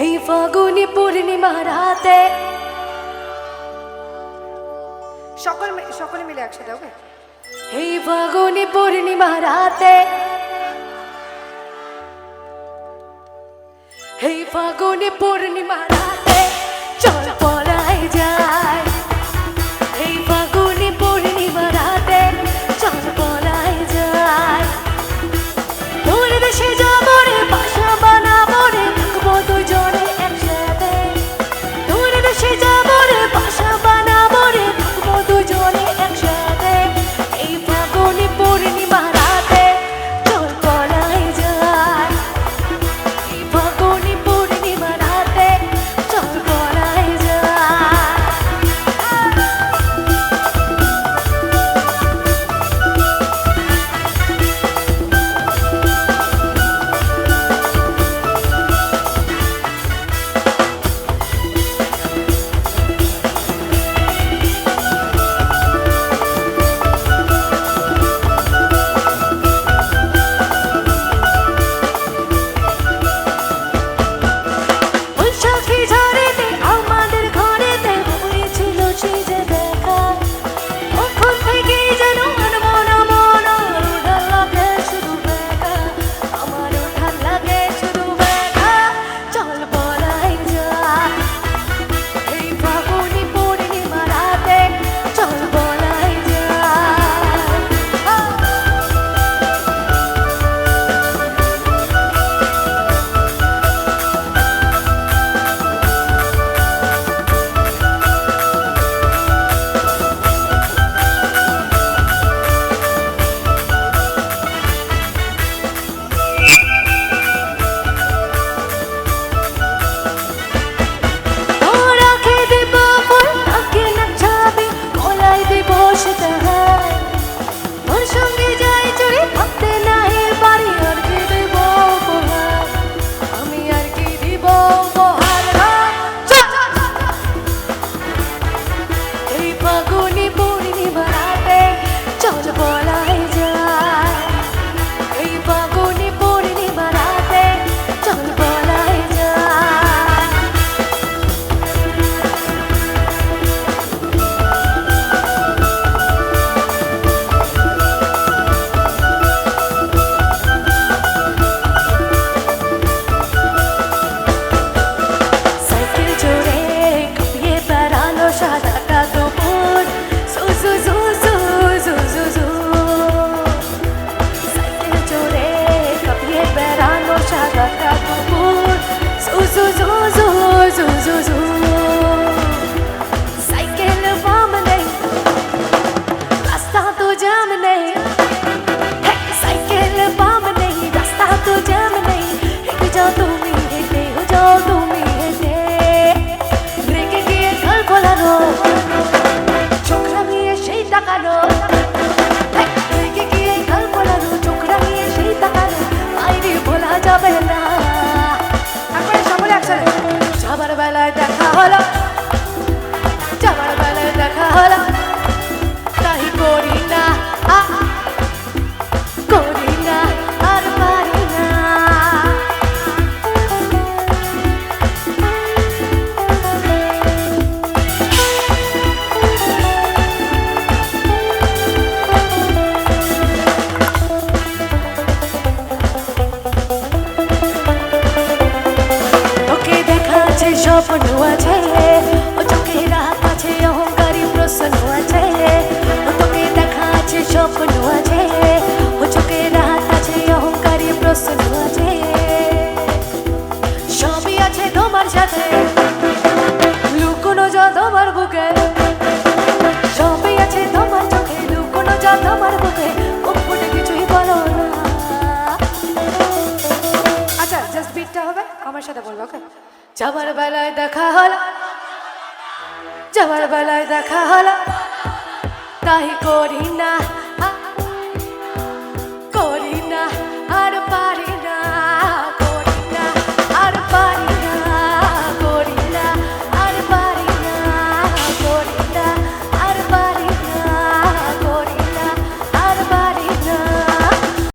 এই ফাগুনি পূর্ণিমা রাতে সকলে মিলে একসাথে, ওকে? এই ফাগুনি পূর্ণিমা রাতে, এই ফাগুনি পূর্ণিমা রাতে চল পলাই যায়। এই ফাগুনি পূর্ণিমা রাতে চল পলাই যায়। দূর দেশে যাবো রে, বাসা বানাবো রে, থাকবো দুজনে একসাথে। দূর দেশে যাবো রে, বাসা বানাবো রে, থাকবো দুজনে একসাথে। এই ফাগুনি পূর্ণিমা রাতে চল পলাই যায়। এই ফাগুনি পূর্ণিমা রাতে চল পলাই যায়। বৈশাখী ঝড়েতে আমাদের ঘরেতে হয়েছিল সেই যে দেখা। তখন থেকেই যেন মনমনা মন, আমার উঠান লাগে শুধু বেকা, আমার উঠান লাগে শুধু বেকা। চল পলাই যায়। এই ফাগুনি পূর্ণিমা রাতে চল পলাই যায়। তোরা খেয়ে দিব ফুল, তাকে নাচাবি, গলায় দিব সেটা হার। তোর সঙ্গে যাই চড়ে থাকতে নাই পারি, আর কি দিব উপহার, আমি আর কি দিব উপহার। চল! এই ফাগুনি পূর্ণিমা রাতে চল পলাই যায়। এই ফাগুনি পূর্ণিমা রাতে চল পলাই যায়। সাইকেল চড়ে কাঁপিয়ে বেড়ালো সাদাটা দুপুর, জু জু জু জু জু জু জু। সাইকেল চড়ে কাঁপিয়ে বেড়ালো সাদাটা দুপুর, জু জু জু জু জু জু জু। সাইকেল পাম নেই, রাস্তা তো জ্যাম নেই। সাইকেল পাম নেই, রাস্তা তো জ্যাম নেই। হেঁটে যাও তুমি, হেঁটে যাও তুমি, হেঁটে রেখে গিয়ে গাল ফোলানো, চোখ রাঙিয়ে সেই তাকানো। রেখে গিয়ে গাল ফোলানো, চোখ রাঙিয়ে সেই তাকানো, বাইরে ভোলা যাবে না। তারপরে সকলে একসাথে। যাবার বেলায় দেখা হলো, যাবার বেলায় দেখা হলো, তাই করি না, করি না, আর পারি না। তোকে দেখা আছে, স্বপ্ন আছে, ও চোখে রাত আছে, অহংকারী প্রশ্ন আছে। ও তোকে দেখা আছে, স্বপ্ন আছে, ও চোখে রাত আছে, অহংকারী প্রশ্ন আছে। সবই আছে তোমার সাথে, লুকোনো যা তোমার বুকে। সবই আছে তোমার চোখে, লুকোনো যা তোমার বুকে, মুখ ফুটে কিছুই বলো না। আচ্ছা, জাস্ট বিটটা হবে, আমার সাথে বলবো, ওকে? যাবার বেলায় দেখা হলো, যাবার বেলায় দেখা হলো, তাই করি না।